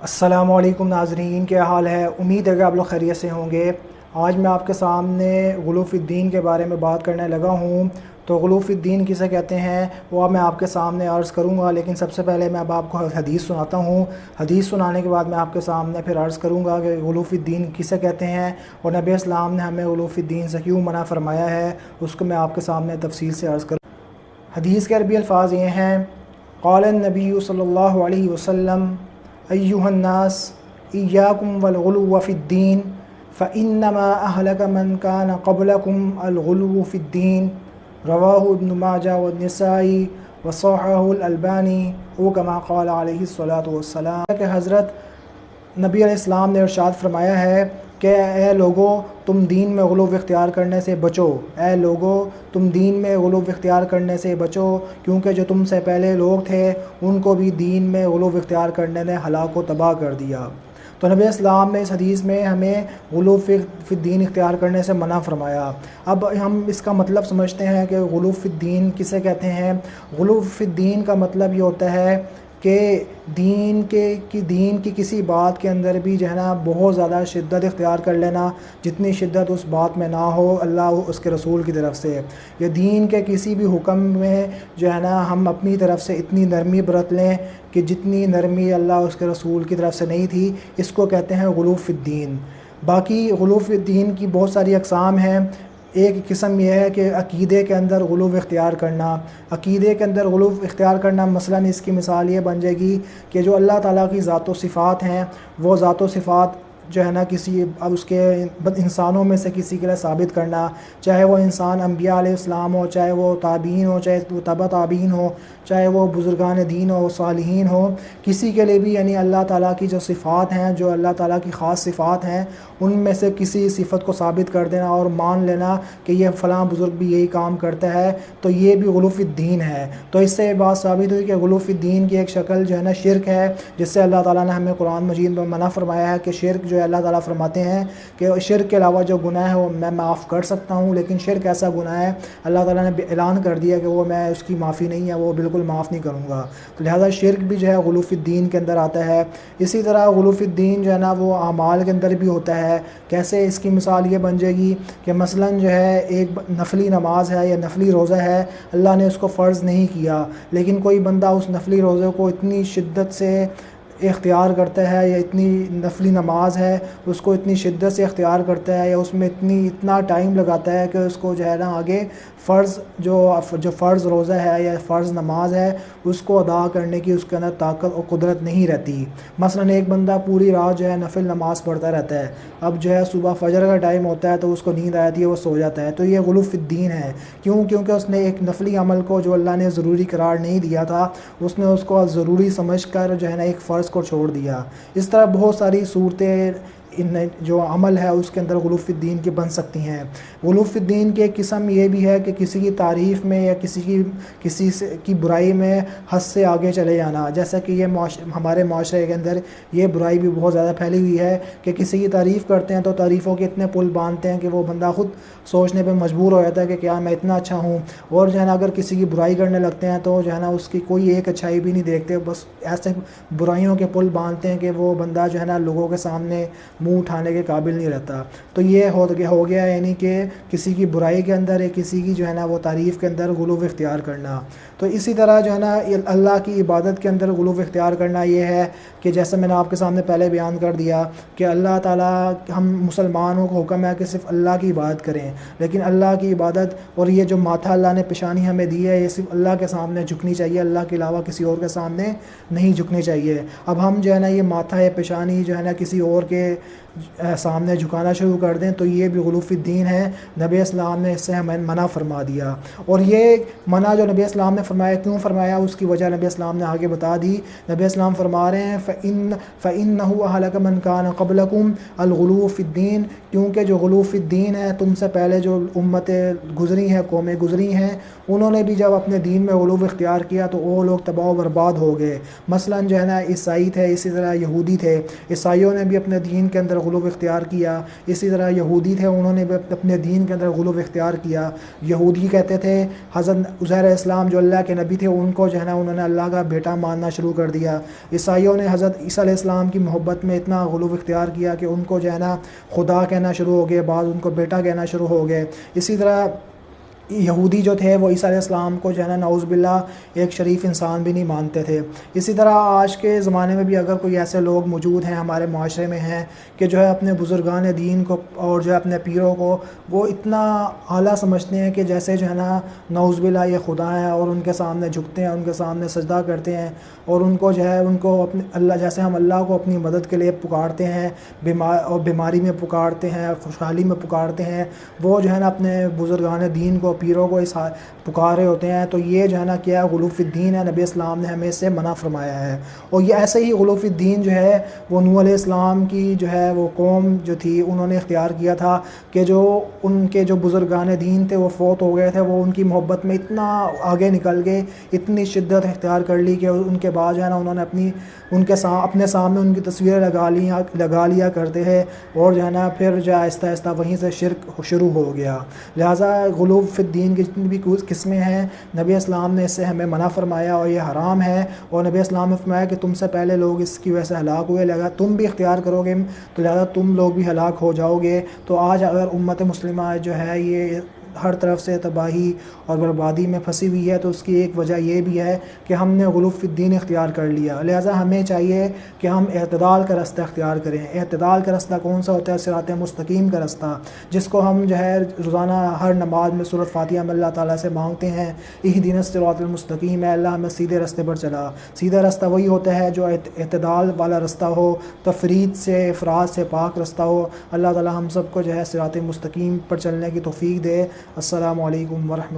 السلام علیکم ناظرین، کیا حال ہے؟ امید ہے کہ آپ لوگ خیریت سے ہوں گے۔ آج میں آپ کے سامنے غلو فی الدین کے بارے میں بات کرنے لگا ہوں۔ تو غلو فی الدین کسے کہتے ہیں وہ اب میں آپ کے سامنے عرض کروں گا، لیکن سب سے پہلے میں اب آپ کو حدیث سناتا ہوں۔ حدیث سنانے کے بعد میں آپ کے سامنے پھر عرض کروں گا کہ غلو فی الدین کسے کہتے ہیں اور نبی اسلام نے ہمیں غلو فی الدین سے کیوں منع فرمایا ہے، اس کو میں آپ کے سامنے تفصیل سے عرض کروں۔ حدیث کے عربی الفاظ یہ ہیں: قال النبی صلی اللہ علیہ وسلم ایہا الناس ایاکم والغلو فی الدین فإنما اہلک من کان قبلکم الغلو فی الدین، رواہ ابن ماجہ والنسائی وصححہ الالبانی او کما قال علیہ الصلاۃ والسلام۔ کہ حضرت نبی علیہ السلام نے ارشاد فرمایا ہے کہ اے لوگو تم دین میں غلو اختیار کرنے سے بچو، اے لوگو تم دین میں غلو اختیار کرنے سے بچو، کیونکہ جو تم سے پہلے لوگ تھے ان کو بھی دین میں غلو اختیار کرنے نے ہلاک و تباہ کر دیا۔ تو نبی اسلام نے اس حدیث میں ہمیں غلو فی الدین اختیار کرنے سے منع فرمایا۔ اب ہم اس کا مطلب سمجھتے ہیں کہ غلو فی الدین کسے کہتے ہیں۔ غلو فی الدین کا مطلب یہ ہوتا ہے کہ دین کی کسی بات کے اندر بھی جو ہے نا بہت زیادہ شدت اختیار کر لینا، جتنی شدت اس بات میں نہ ہو اللہ اس کے رسول کی طرف سے، یا دین کے کسی بھی حکم میں جو ہے نا ہم اپنی طرف سے اتنی نرمی برت لیں کہ جتنی نرمی اللہ اس کے رسول کی طرف سے نہیں تھی، اس کو کہتے ہیں غلو فی الدین۔ باقی غلو فی الدین کی بہت ساری اقسام ہیں۔ ایک قسم یہ ہے کہ عقیدے کے اندر غلو اختیار کرنا۔ عقیدے کے اندر غلو اختیار کرنا مثلاً اس کی مثال یہ بن جائے گی کہ جو اللہ تعالیٰ کی ذات و صفات ہیں، وہ ذات و صفات جو ہے نا کسی اب اس کے انسانوں میں سے کسی کے لیے ثابت کرنا، چاہے وہ انسان انبیاء علیہ السلام ہو، چاہے وہ تابعین ہو، چاہے وہ تبع تابعین ہو، چاہے وہ بزرگان دین ہو، صالحین ہو، کسی کے لیے بھی یعنی اللہ تعالیٰ کی جو صفات ہیں، جو اللہ تعالیٰ کی خاص صفات ہیں، ان میں سے کسی صفت کو ثابت کر دینا اور مان لینا کہ یہ فلاں بزرگ بھی یہی کام کرتا ہے، تو یہ بھی غلو فی الدین ہے۔ تو اس سے یہ بات ثابت ہوئی کہ غلو فی الدین کی ایک شکل جو ہے نا شرک ہے، جس سے اللہ تعالیٰ نے ہمیں قرآن مجید میں منع فرمایا ہے کہ شرک جو ہے اللہ تعالیٰ فرماتے ہیں کہ شرک کے علاوہ جو گناہ ہے وہ میں معاف کر سکتا ہوں، لیکن شرک ایسا گناہ ہے اللہ تعالیٰ نے اعلان کر دیا کہ وہ میں اس کی معافی نہیں ہے، وہ بالکل معاف نہیں کروں گا۔ تو لہٰذا شرک بھی جو ہے غلو فی الدین کے اندر آتا ہے۔ اسی طرح غلو فی الدین جو ہے نا وہ اعمال کے اندر بھی ہوتا ہے۔ کیسے؟ اس کی مثال یہ بن جائے گی کہ مثلاً جو ہے ایک نفلی نماز ہے یا نفلی روزہ ہے، اللہ نے اس کو فرض نہیں کیا، لیکن کوئی بندہ اس نفلی روزے کو اتنی شدت سے اختیار کرتا ہے، یا اتنی نفلی نماز ہے اس کو اتنی شدت سے اختیار کرتا ہے، یا اس میں اتنا ٹائم لگاتا ہے کہ اس کو جو ہے نا آگے فرض جو فرض روزہ ہے یا فرض نماز ہے اس کو ادا کرنے کی اس کے اندر طاقت اور قدرت نہیں رہتی۔ مثلاً ایک بندہ پوری رات جو ہے نفل نماز پڑھتا رہتا ہے، اب جو ہے صبح فجر کا ٹائم ہوتا ہے تو اس کو نیند آتی ہے، وہ سو جاتا ہے، تو یہ غلو فی الدین ہے۔ کیونکہ اس نے ایک نفلی عمل کو جو اللہ نے ضروری قرار نہیں دیا تھا، اس نے اس کو ضروری سمجھ کر جو ہے نا ایک فرض کو چھوڑ دیا۔ اس طرح بہت ساری صورتیں جو عمل ہے اس کے اندر غلو فی الدین کی بن سکتی ہیں۔ غلو فی الدین کی ایک قسم یہ بھی ہے کہ کسی کی تعریف میں یا کسی کی برائی میں حد سے آگے چلے جانا، جیسا کہ یہ ہمارے معاشرے کے اندر یہ برائی بھی بہت زیادہ پھیلی ہوئی ہے کہ کسی کی تعریف کرتے ہیں تو تعریفوں کے اتنے پل باندھتے ہیں کہ وہ بندہ خود سوچنے پہ مجبور ہو جاتا ہے کہ کیا میں اتنا اچھا ہوں، اور جو ہے نا اگر کسی کی برائی کرنے لگتے ہیں تو جو ہے نا اس کی کوئی ایک اچھائی بھی نہیں دیکھتے، بس ایسے برائیوں کے پل باندھتے ہیں کہ وہ بندہ جو ہے نا لوگوں کے سامنے منہ اٹھانے کے قابل نہیں رہتا۔ تو یہ ہو گیا یعنی کہ کسی کی برائی کے اندر یا کسی کی جو ہے نا وہ تعریف کے اندر غلو اختیار کرنا۔ تو اسی طرح جو ہے نا اللہ کی عبادت کے اندر غلو اختیار کرنا یہ ہے کہ جیسے میں نے آپ کے سامنے پہلے بیان کر دیا کہ اللہ تعالیٰ ہم مسلمانوں کو حکم ہے کہ صرف اللہ کی عبادت کریں، لیکن اللہ کی عبادت اور یہ جو ماتھا اللہ نے پیشانی ہمیں دی ہے یہ صرف اللہ کے سامنے جھکنی چاہیے، اللہ کے علاوہ کسی اور کے سامنے نہیں جھکنی چاہیے۔ اب ہم جو ہے نا یہ ماتھا یا پیشانی جو ہے نا کسی اور کے سامنے جھکانا شروع کر دیں تو یہ بھی غلو فی الدین ہے۔ نبی اسلام نے اس سے ہمیں منع فرما دیا، اور یہ منع جو نبی اسلام نے فرمایا کیوں فرمایا اس کی وجہ نبی اسلام نے آگے بتا دی۔ نبی اسلام فرما رہے ہیں فَإِنَّهُ أَهْلَكَ مَنْ كَانَ قَبْلَكُمْ الْغُلُوُّ فِي الدِّينِ، کیونکہ جو غلو فی الدین ہے تم سے پہلے جو امتیں گزری ہیں، قومیں گزری ہیں، انہوں نے بھی جب اپنے دین میں غلو اختیار کیا تو وہ لوگ تباہ و برباد ہو گئے۔ مثلاً جو ہے نا عیسائی تھے، اسی طرح یہودی تھے، عیسائیوں نے بھی اپنے دین کے اندر غلو اختیار کیا، اسی طرح یہودی تھے انہوں نے بھی اپنے دین کے اندر غلو اختیار کیا۔ یہودی کہتے تھے حضرت عزیر علیہ السلام جو اللہ اللہ کے نبی تھے ان کو جو ہے نا انہوں نے اللہ کا بیٹا ماننا شروع کر دیا. عیسائیوں نے حضرت عیسیٰ علیہ السلام کی محبت میں اتنا غلو اختیار کیا کہ ان کو جو ہے نا خدا کہنا شروع ہو گئے, بعض ان کو بیٹا کہنا شروع ہو گئے. اسی طرح یہودی جو تھے وہ عیسیٰ علیہ السلام کو جو ہے نا نعوذ باللہ ایک شریف انسان بھی نہیں مانتے تھے. اسی طرح آج کے زمانے میں بھی اگر کوئی ایسے لوگ موجود ہیں ہمارے معاشرے میں ہیں کہ جو ہے اپنے بزرگان دین کو اور جو ہے اپنے پیروں کو وہ اتنا اعلیٰ سمجھتے ہیں کہ جیسے جو ہے نا نعوذ باللہ یہ خدا ہیں, اور ان کے سامنے جھکتے ہیں, ان کے سامنے سجدہ کرتے ہیں, اور ان کو جو ہے ان کو اپنے اللہ جیسے ہم اللہ کو اپنی مدد کے لیے پکارتے ہیں, اور بیماری میں پکارتے ہیں, خوشحالی میں پکارتے ہیں, وہ جو ہے نا اپنے بزرگان دین کو پیروں کو اس پکارے ہوتے ہیں. تو یہ جو ہے نا کیا غلو فی الدین ہے, نبی اسلام نے ہمیں اس سے منع فرمایا ہے. اور یہ ایسے ہی غلو فی الدین جو ہے وہ نوح علیہ السلام کی جو ہے وہ قوم جو تھی انہوں نے اختیار کیا تھا کہ جو ان کے جو بزرگان دین تھے وہ فوت ہو گئے تھے, وہ ان کی محبت میں اتنا آگے نکل گئے, اتنی شدت اختیار کر لی کہ ان کے بعد جو ہے نا انہوں نے اپنے سامنے ان کی تصویریں لگا لیا کرتے ہیں, اور جو ہے نا پھر جو آہستہ آہستہ وہیں سے شرک شروع ہو گیا. لہٰذا غلو فی الدین کی جتنی بھی قسمیں ہیں نبی اسلام نے اس سے ہمیں منع فرمایا اور یہ حرام ہے. اور نبی اسلام نے فرمایا کہ تم سے پہلے لوگ اس کی وجہ سے ہلاک ہوئے, لہذا تم بھی اختیار کرو گے تو لہذا تم لوگ بھی ہلاک ہو جاؤ گے. تو آج اگر امت مسلمہ جو ہے یہ ہر طرف سے تباہی اور بربادی میں پھنسی ہوئی ہے تو اس کی ایک وجہ یہ بھی ہے کہ ہم نے غلو فی الدین اختیار کر لیا. لہٰذا ہمیں چاہیے کہ ہم اعتدال کا رستہ اختیار کریں. اعتدال کا رستہ کون سا ہوتا ہے؟ صراط مستقیم کا رستہ, جس کو ہم جو ہے روزانہ ہر نماز میں سورۃ فاتحہ میں اللہ تعالیٰ سے مانگتے ہیں, اہدنا الصراط المستقیم, ہے اللہ ہمیں سیدھے رستے پر چلا. سیدھا رستہ وہی ہوتا ہے جو اعتدال والا رستہ ہو, تفرید سے افراط سے پاک رستہ ہو. اللہ تعالیٰ ہم سب کو جو ہے صراط مستقیم پر چلنے کی توفیق دے. السلام علیکم ورحمۃ